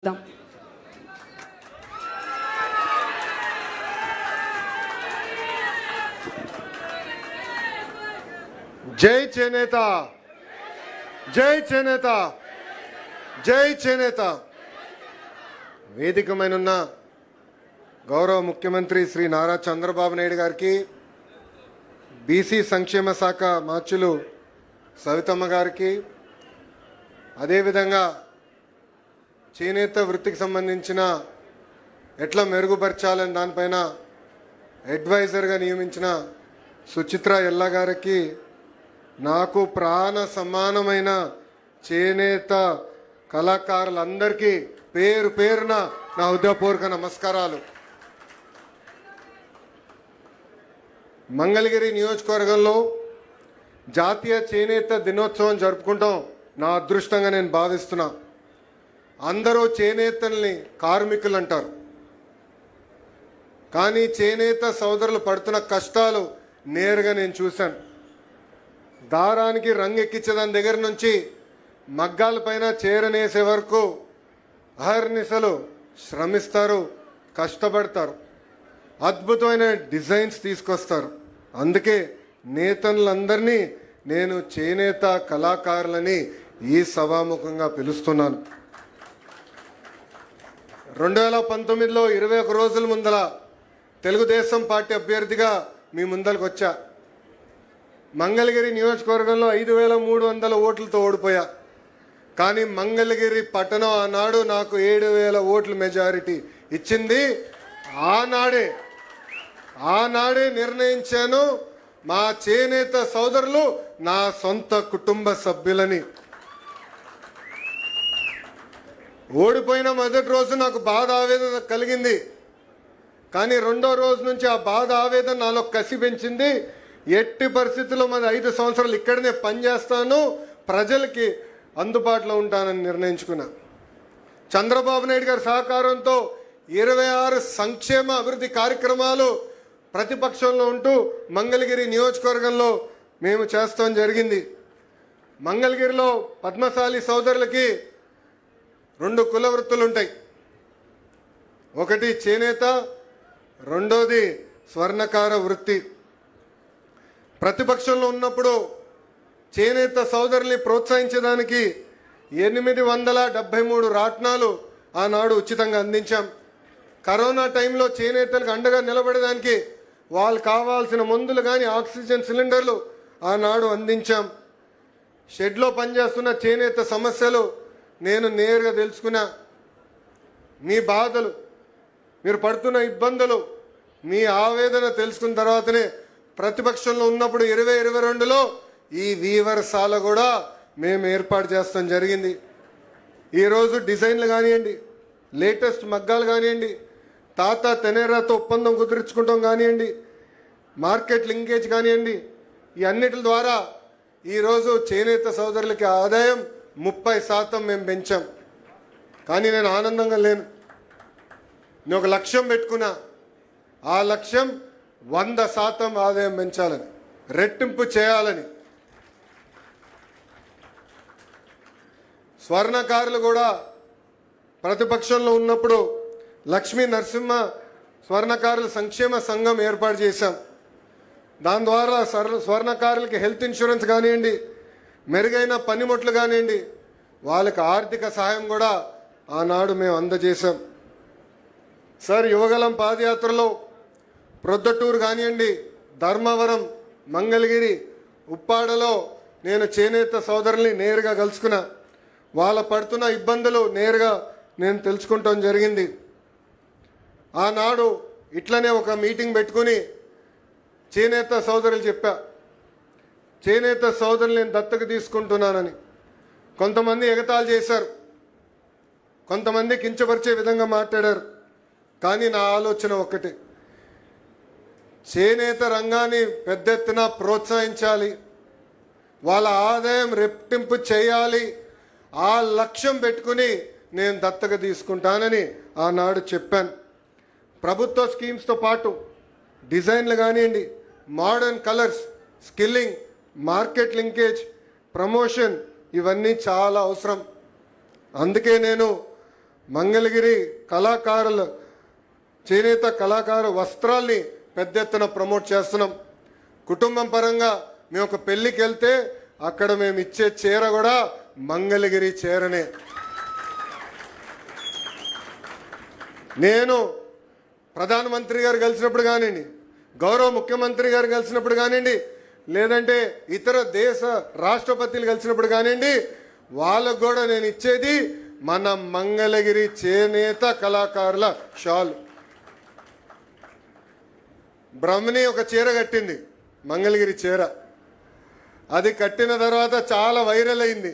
జై చేనేత జై చేనేత జై చేనేత వేదికమైనున్న గౌరవ ముఖ్యమంత్రి శ్రీ నారా చంద్రబాబు నాయుడు గారికి బీసీ సంక్షేమ శాఖ మార్చులు సవితమ్మ గారికి అదేవిధంగా చేనేత వృత్తికి సంబంధించిన ఎట్లా మెరుగుపరచాలని దానిపైన అడ్వైజర్గా నియమించిన సుచిత్ర ఎల్లా గారికి నాకు ప్రాణ సమానమైన చేనేత కళాకారులందరికీ పేరు పేరున నా హృదయపూర్వక నమస్కారాలు. మంగళగిరి నియోజకవర్గంలో జాతీయ చేనేత దినోత్సవం జరుపుకుంటాం నా అదృష్టంగా నేను భావిస్తున్నా. అందరూ చేనేతల్ని కార్మికులు అంటారు, కానీ చేనేత సోదరులు పడుతున్న కష్టాలు నేరుగా నేను చూశాను. దారానికి రంగు ఎక్కించేదాని దగ్గర నుంచి మగ్గాల పైన చేరనేసే వరకు అహర్నిశలు శ్రమిస్తారు, కష్టపడతారు, అద్భుతమైన డిజైన్స్ తీసుకొస్తారు. అందుకే నేతలందరినీ నేను చేనేత కళాకారులని ఈ సభాముఖంగా పిలుస్తున్నాను. 2019లో 21 రోజుల ముందల తెలుగుదేశం పార్టీ అభ్యర్థిగా మీ ముందరకు వచ్చా. మంగళగిరి నియోజకవర్గంలో 5300 ఓట్లతో ఓడిపోయా. కానీ మంగళగిరి పట్టణం ఆనాడు నాకు 7000 ఓట్ల మెజారిటీ ఇచ్చింది. ఆనాడే నిర్ణయించాను, మా చేనేత సోదరులు నా సొంత కుటుంబ సభ్యులని. ఓడిపోయిన మొదటి రోజు నాకు బాధ ఆవేదన కలిగింది, కానీ రెండో రోజు నుంచి ఆ బాధ ఆవేదన నాలో కసి పెంచింది. ఎట్టి పరిస్థితుల్లో మరి 5 సంవత్సరాలు ఇక్కడనే పనిచేస్తాను, ప్రజలకి అందుబాటులో ఉంటానని నిర్ణయించుకున్నా. చంద్రబాబు నాయుడు గారి సహకారంతో 26 సంక్షేమ అభివృద్ధి కార్యక్రమాలు ప్రతిపక్షంలో ఉంటూ మంగళగిరి నియోజకవర్గంలో మేము చేస్తాం జరిగింది. మంగళగిరిలో పద్మశాలి సోదరులకి 2 కుల వృత్తులు ఉంటాయి. ఒకటి చేనేత, రెండోది స్వర్ణకార వృత్తి. ప్రతిపక్షంలో ఉన్నప్పుడు చేనేత సోదరుల్ని ప్రోత్సహించడానికి 873 రాట్నాలు ఆనాడు ఉచితంగా అందించాం. కరోనా టైంలో చేనేతలకు అండగా నిలబడడానికి వాళ్ళు కావాల్సిన మందులు కానీ ఆక్సిజన్ సిలిండర్లు ఆనాడు అందించాం. షెడ్లో పనిచేస్తున్న చేనేత సమస్యలు నేను నేరుగా తెలుసుకున్నా. మీ బాధలు, మీరు పడుతున్న ఇబ్బందులు, మీ ఆవేదన తెలుసుకున్న తర్వాతనే ప్రతిపక్షంలో ఉన్నప్పుడు 2022లో ఈ వీవర్సాల కూడా మేము ఏర్పాటు చేస్తాం జరిగింది. ఈరోజు డిజైన్లు కానివ్వండి, లేటెస్ట్ మగ్గాలు కానివ్వండి, తాత తెనేరాతో ఒప్పందం కుదుర్చుకుంటాం కానివ్వండి, మార్కెట్ లింకేజ్ కానివ్వండి, ఈ అన్నిటి ద్వారా ఈరోజు చేనేత సోదరులకి ఆదాయం 30% మేము పెంచాం. కానీ నేను ఆనందంగా లేను. నేను ఒక లక్ష్యం పెట్టుకున్నా, ఆ లక్ష్యం 100% ఆదాయం పెంచాలని, రెట్టింపు చేయాలని. స్వర్ణకారులు కూడా ప్రతిపక్షంలో ఉన్నప్పుడు లక్ష్మీ నరసింహ స్వర్ణకారుల సంక్షేమ సంఘం ఏర్పాటు చేశాం. దాని ద్వారా స్వర్ణకారులకి హెల్త్ ఇన్సూరెన్స్ కానివ్వండి, మెరుగైన పనిముట్లు కానివ్వండి, వాళ్ళకి ఆర్థిక సహాయం కూడా ఆనాడు మేము అందజేశాం. సార్, యువగలం పాదయాత్రలో ప్రొద్దటూరు కానివ్వండి, ధర్మవరం, మంగళగిరి, ఉప్పాడలో నేను చేనేత సోదరుల్ని నేరుగా కలుసుకున్నా. వాళ్ళ పడుతున్న ఇబ్బందులు నేరుగా నేను తెలుసుకుంటాం జరిగింది. ఆనాడు ఇట్లనే ఒక మీటింగ్ పెట్టుకుని చేనేత సోదరులు చెప్పా, చేనేత సోదరులు నేను దత్తకు తీసుకుంటున్నానని. కొంతమంది ఎగతాళి చేశారు, కొంతమంది కించపరిచే విధంగా మాట్లాడారు. కానీ నా ఆలోచన ఒక్కటే, చేనేత రంగాన్ని పెద్ద ఎత్తున ప్రోత్సహించాలి, వాళ్ళ ఆదాయం రెట్టింపు చేయాలి. ఆ లక్ష్యం పెట్టుకుని నేను దత్తగా తీసుకుంటానని ఆనాడు చెప్పాను. ప్రభుత్వ స్కీమ్స్తో పాటు డిజైన్లు కానివ్వండి, modern colours, skilling, market linkage, promotion, ఇవన్నీ చాలా అవసరం. అందుకే నేను మంగళగిరి కళాకారులు చేనేత కళాకారు వస్త్రాల్ని పెద్ద ఎత్తున ప్రమోట్ చేస్తున్నాం. కుటుంబం పరంగా మేము ఒక పెళ్లికి వెళ్తే అక్కడ మేము ఇచ్చే చీర కూడా మంగళగిరి చీరనే. నేను ప్రధానమంత్రి గారు కలిసినప్పుడు కానివ్వండి, గౌరవ ముఖ్యమంత్రి గారు కలిసినప్పుడు కానివ్వండి, లేదంటే ఇతర దేశ రాష్ట్రపతులు కలిసినప్పుడు కానివ్వండి, వాళ్ళకు కూడా నేను ఇచ్చేది మన మంగళగిరి చేనేత కళాకారుల షాల్. బ్రహ్మని ఒక చీర కట్టింది, మంగళగిరి చీర. అది కట్టిన తర్వాత చాలా వైరల్ అయింది.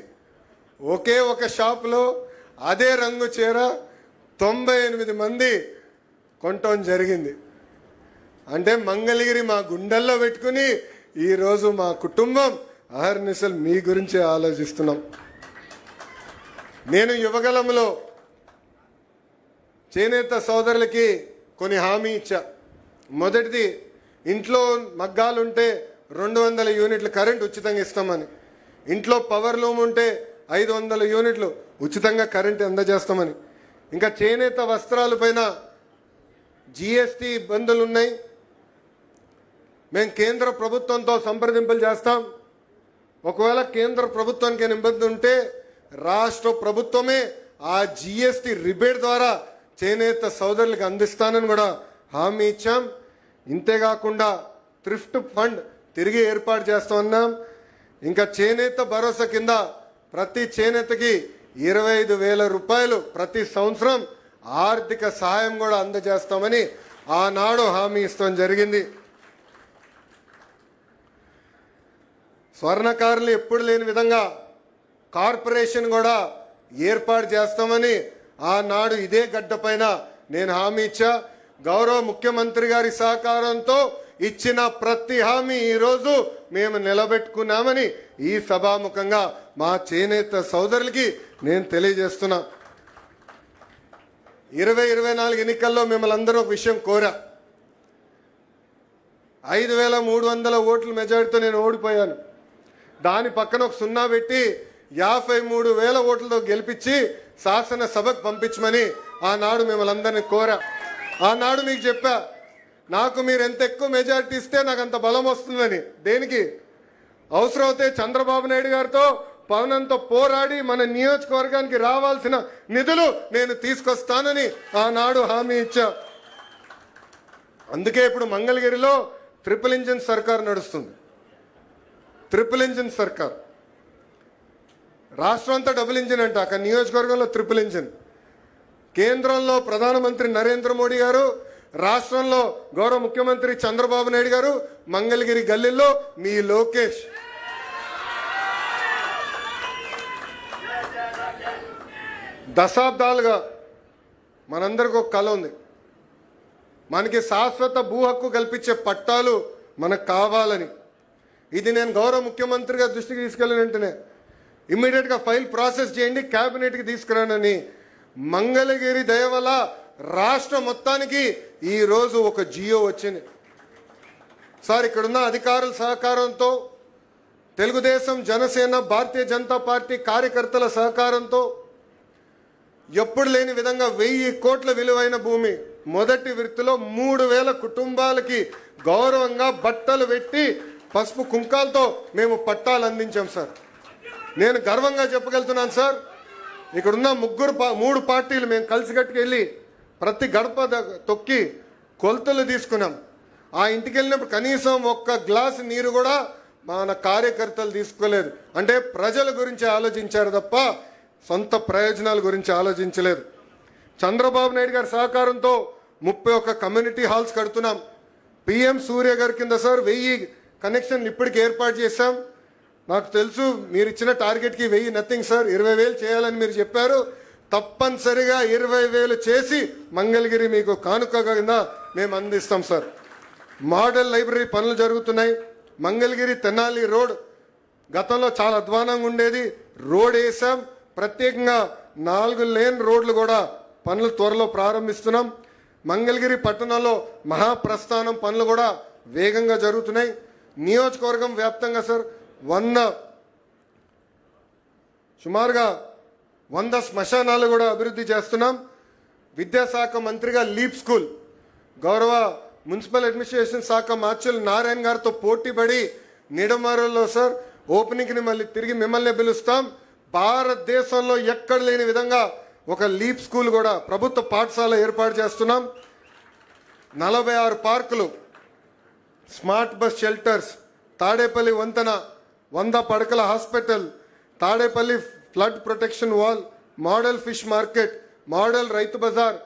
ఒకే ఒక షాప్లో అదే రంగు చీర 98 మంది కొనటం జరిగింది. అంటే మంగళగిరి మా గుండెల్లో పెట్టుకుని ఈరోజు మా కుటుంబం అహర్నిశలు మీ గురించే ఆలోచిస్తున్నాం. నేను యువగలంలో చేనేత సోదరులకి కొన్ని హామీ ఇచ్చా. మొదటిది, ఇంట్లో మగ్గాలుంటే 200 యూనిట్లు కరెంట్ ఉచితంగా ఇస్తామని, ఇంట్లో పవర్ లూమ్ ఉంటే 500 యూనిట్లు ఉచితంగా కరెంట్ అందజేస్తామని, ఇంకా చేనేత వస్త్రాలపైన జిఎస్టీ ఇబ్బందులు ఉన్నాయి, మేము కేంద్ర ప్రభుత్వంతో సంప్రదింపులు చేస్తాం. ఒకవేళ కేంద్ర ప్రభుత్వానికి ఇబ్బంది ఉంటే రాష్ట్ర ప్రభుత్వమే ఆ జిఎస్టీ రిబేట్ ద్వారా చేనేత సోదరులకు అందిస్తానని కూడా హామీ ఇచ్చాం. ఇంతేకాకుండా థ్రిఫ్ట్ ఫండ్ తిరిగి ఏర్పాటు చేస్తామన్నాం. ఇంకా చేనేత భరోసా కింద ప్రతి చేనేతకి 25,000 రూపాయలు ప్రతి సంవత్సరం ఆర్థిక సహాయం కూడా అందజేస్తామని ఆనాడు హామీ ఇస్తాం జరిగింది. స్వర్ణకారులు ఎప్పుడు లేని విధంగా కార్పొరేషన్ కూడా ఏర్పాటు చేస్తామని ఆనాడు ఇదే గడ్డ పైన నేను హామీ ఇచ్చా. గౌరవ ముఖ్యమంత్రి గారి సహకారంతో ఇచ్చిన ప్రతి హామీ ఈరోజు మేము నిలబెట్టుకున్నామని ఈ సభాముఖంగా మా చేనేత సోదరులకి నేను తెలియజేస్తున్నా. 2024 ఎన్నికల్లో మిమ్మల్ని అందరూ ఒక విషయం కోరా. 5,300 ఓట్ల మెజారిటీతో నేను ఓడిపోయాను. దాని పక్కన ఒక 0 పెట్టి 53,000 ఓట్లతో గెలిపించి శాసనసభకు పంపించమని ఆనాడు మిమ్మల్ని అందరినీ కోరా. ఆనాడు మీకు చెప్పా, నాకు మీరు ఎంత ఎక్కువ మెజారిటీ ఇస్తే నాకు అంత బలం వస్తుందని. దేనికి అవసరమైతే చంద్రబాబు నాయుడు గారితో పవనంతో పోరాడి మన నియోజకవర్గానికి రావాల్సిన నిధులు నేను తీసుకొస్తానని ఆనాడు హామీ ఇచ్చా. అందుకే ఇప్పుడు మంగళగిరిలో ట్రిపుల్ ఇంజిన్ సర్కార్ నడుస్తుంది. ట్రిపుల్ ఇంజిన్ సర్కార్. రాష్ట్రం అంతా డబుల్ ఇంజిన్ అంట, అక్కడ నియోజకవర్గంలో ట్రిపుల్ ఇంజిన్. కేంద్రంలో ప్రధానమంత్రి నరేంద్ర మోడీ గారు, రాష్ట్రంలో గౌరవ ముఖ్యమంత్రి చంద్రబాబు నాయుడు గారు, మంగళగిరి గల్లీలో మీ లోకేష్. దశాబ్దాలుగా మనందరికీ ఒక కళ ఉంది, మనకి శాశ్వత భూ హక్కు కల్పించే పట్టాలు మనకు కావాలని. ఇది నేను గౌరవ ముఖ్యమంత్రి గారి దృష్టికి తీసుకెళ్ళిన వెంటనే ఇమ్మీడియట్గా ఫైల్ ప్రాసెస్ చేయండి, క్యాబినెట్కి తీసుకురానని. మంగళగిరి దయ వల్ల రాష్ట్రం మొత్తానికి ఈరోజు ఒక జియో వచ్చింది. సార్, ఇక్కడున్న అధికారుల సహకారంతో, తెలుగుదేశం, జనసేన, భారతీయ జనతా పార్టీ కార్యకర్తల సహకారంతో ఎప్పుడు లేని విధంగా 1000 కోట్ల విలువైన భూమి మొదటి విడతలో 3,000 కుటుంబాలకి గౌరవంగా బట్టలు పెట్టి పసుపు కుంకాలతో మేము పట్టాలు అందించాం సార్. నేను గర్వంగా చెప్పగలుగుతున్నాను సార్. ఇక్కడున్న 3 పార్టీలు మేము కలిసికట్టుకెళ్ళి ప్రతి గడప తొక్కి కొలతలు తీసుకున్నాం. ఆ ఇంటికి వెళ్ళినప్పుడు కనీసం ఒక్క గ్లాసు నీరు కూడా మన కార్యకర్తలు తీసుకోలేదు. అంటే ప్రజల గురించి ఆలోచించారు తప్ప సొంత ప్రయోజనాల గురించి ఆలోచించలేదు. చంద్రబాబు నాయుడు గారి సహకారంతో 31 కమ్యూనిటీ హాల్స్ కడుతున్నాం. పిఎం సూర్య గారి కింద సార్ 1000 కనెక్షన్లు ఇప్పటికి ఏర్పాటు చేశాం. నాకు తెలుసు మీరు ఇచ్చిన టార్గెట్కి 1000 నథింగ్ సార్, 20,000 చేయాలని మీరు చెప్పారు. తప్పనిసరిగా 20,000 చేసి మంగళగిరి మీకు కానుక కింద మేము అందిస్తాం సార్. మోడల్ లైబ్రరీ పనులు జరుగుతున్నాయి. మంగళగిరి తెనాలి రోడ్ గతంలో చాలా అధ్వానంగా ఉండేది, రోడ్ వేసాం. ప్రత్యేకంగా 4 లేన్ రోడ్లు కూడా పనులు త్వరలో ప్రారంభిస్తున్నాం. మంగళగిరి పట్టణంలో మహాప్రస్థానం పనులు కూడా వేగంగా జరుగుతున్నాయి. నియోజకవర్గం వ్యాప్తంగా సార్ సుమారుగా 100 శ్మశానాలు కూడా అభివృద్ధి చేస్తున్నాం. విద్యాశాఖ మంత్రిగా లీప్ స్కూల్ గౌరవ మున్సిపల్ అడ్మినిస్ట్రేషన్ శాఖ మార్చులు నారాయణ గారితో పోటీపడి నిడమరులో సార్ ఓపెనింగ్ని మళ్ళీ తిరిగి మిమ్మల్ని పిలుస్తాం. భారతదేశంలో ఎక్కడ లేని విధంగా ఒక లీప్ స్కూల్ కూడా ప్రభుత్వ పాఠశాల ఏర్పాటు చేస్తున్నాం. 46 పార్కులు, స్మార్ట్ బస్ షెల్టర్స్, తాడేపల్లి వంతెన, 100 పడకల hospital, Tadepalli flood protection wall, model fish market, model రైతు బజార్,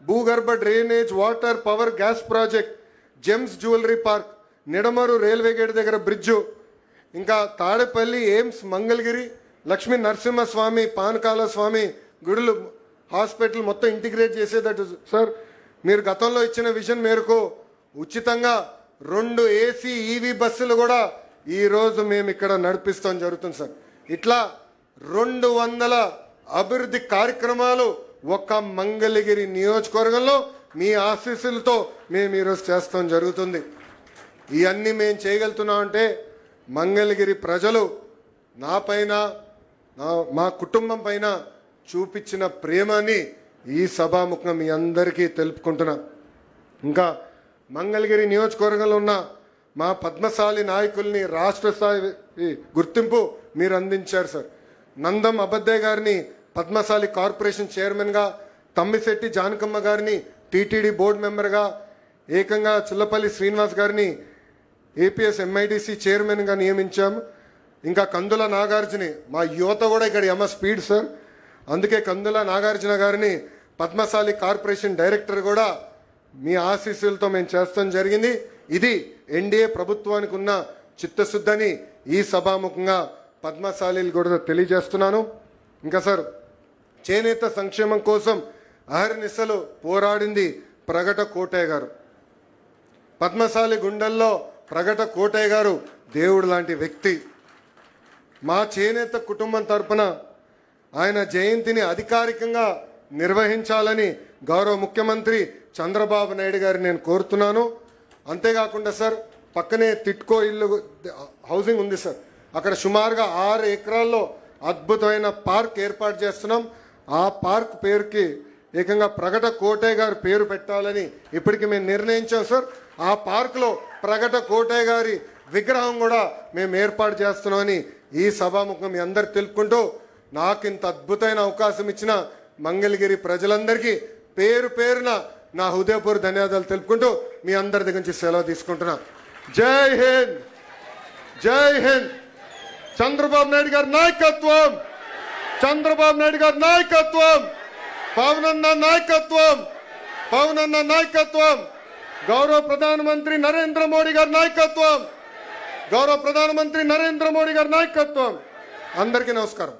భూగర్భ drainage, water, power, gas project, gems jewellery park, Nidamarru railway gate దగ్గర బ్రిడ్జు, ఇంకా తాడేపల్లి ఎయిమ్స్, మంగళగిరి, లక్ష్మీ నరసింహస్వామి, పానకాల స్వామి గుడులు, హాస్పిటల్ మొత్తం ఇంటిగ్రేట్ చేసేటట్టు సార్ మీరు గతంలో ఇచ్చిన విజన్ మేరకు ఉచితంగా 2 ఏసీ ఈవీ బస్సులు కూడా ఈరోజు మేము ఇక్కడ నడిపిస్తాం జరుగుతుంది సార్. ఇట్లా 200 అభివృద్ధి కార్యక్రమాలు ఒక్క మంగళగిరి నియోజకవర్గంలో మీ ఆశీస్సులతో మేము ఈరోజు చేస్తాం జరుగుతుంది. ఇవన్నీ మేము చేయగలుగుతున్నాం అంటే మంగళగిరి ప్రజలు నా పైన మా కుటుంబం పైన చూపించిన ప్రేమని ఈ సభాముఖంగా మీ అందరికీ తెలుపుకుంటున్నా. ఇంకా మంగళగిరి నియోజకవర్గంలో ఉన్న మా పద్మశాలి నాయకుల్ని రాష్ట్ర స్థాయి గుర్తింపు మీరు అందించారు సార్. నందం అబద్దయ్య గారిని పద్మశాలి కార్పొరేషన్ చైర్మన్గా, తమ్మిశెట్టి జానకమ్మ గారిని టీటీడీ బోర్డు మెంబర్గా, ఏకంగా చిల్లపల్లి శ్రీనివాస్ గారిని ఏపీఎస్ ఎంఐడిసి చైర్మన్గా నియమించాము. ఇంకా కందుల నాగార్జుని, మా యువత కూడా ఇక్కడ స్పీడ్ సార్, అందుకే కందుల నాగార్జున గారిని పద్మశాలి కార్పొరేషన్ డైరెక్టర్ కూడా మీ ఆశీస్సులతో మేము చేస్తాం జరిగింది. ఇది ఎన్డీఏ ప్రభుత్వానికి ఉన్న చిత్తశుద్ధిని ఈ సభాముఖంగా పద్మశాలీలు కూడా తెలియజేస్తున్నాను. ఇంకా సార్ చేనేత సంక్షేమం కోసం అహర్నిశలు పోరాడింది ప్రగట కోటయ్య గారు. పద్మశాలి గుండెల్లో ప్రగట కోటయ్య గారు దేవుడు లాంటి వ్యక్తి. మా చేనేత కుటుంబం తరపున ఆయన జయంతిని అధికారికంగా నిర్వహించాలని గౌరవ ముఖ్యమంత్రి చంద్రబాబు నాయుడు గారిని నేను కోరుతున్నాను. అంతేకాకుండా సార్ పక్కనే తిట్కో ఇల్లు హౌసింగ్ ఉంది సార్, అక్కడ సుమారుగా 6 ఎకరాల్లో అద్భుతమైన పార్క్ ఏర్పాటు చేస్తున్నాం. ఆ పార్క్ పేరుకి ఏకంగా ప్రగట కోటయ్య గారి పేరు పెట్టాలని ఇప్పటికి మేము నిర్ణయించాం సార్. ఆ పార్కులో ప్రగట కోటయ్య గారి విగ్రహం కూడా మేము ఏర్పాటు చేస్తున్నామని ఈ సభాముఖం మీ అందరు తెలుపుకుంటూ, నాకు ఇంత అద్భుతమైన అవకాశం ఇచ్చిన మంగళగిరి ప్రజలందరికీ పేరు పేరున నా హృదయపూర్వక ధన్యవాదాలు తెలుపుకుంటూ మీ అందరి దగ్గర నుంచి సెలవు తీసుకుంటున్నా. జై హింద్, జై హింద్. చంద్రబాబు నాయుడు గారి నాయకత్వం, చంద్రబాబు నాయుడు గారి నాయకత్వం, పవనన్న నాయకత్వం, పవనన్న నాయకత్వం, గౌరవ ప్రధానమంత్రి నరేంద్ర మోడీ గారి నాయకత్వం, గౌరవ ప్రధానమంత్రి నరేంద్ర మోడీ గారి నాయకత్వం. అందరికీ నమస్కారం.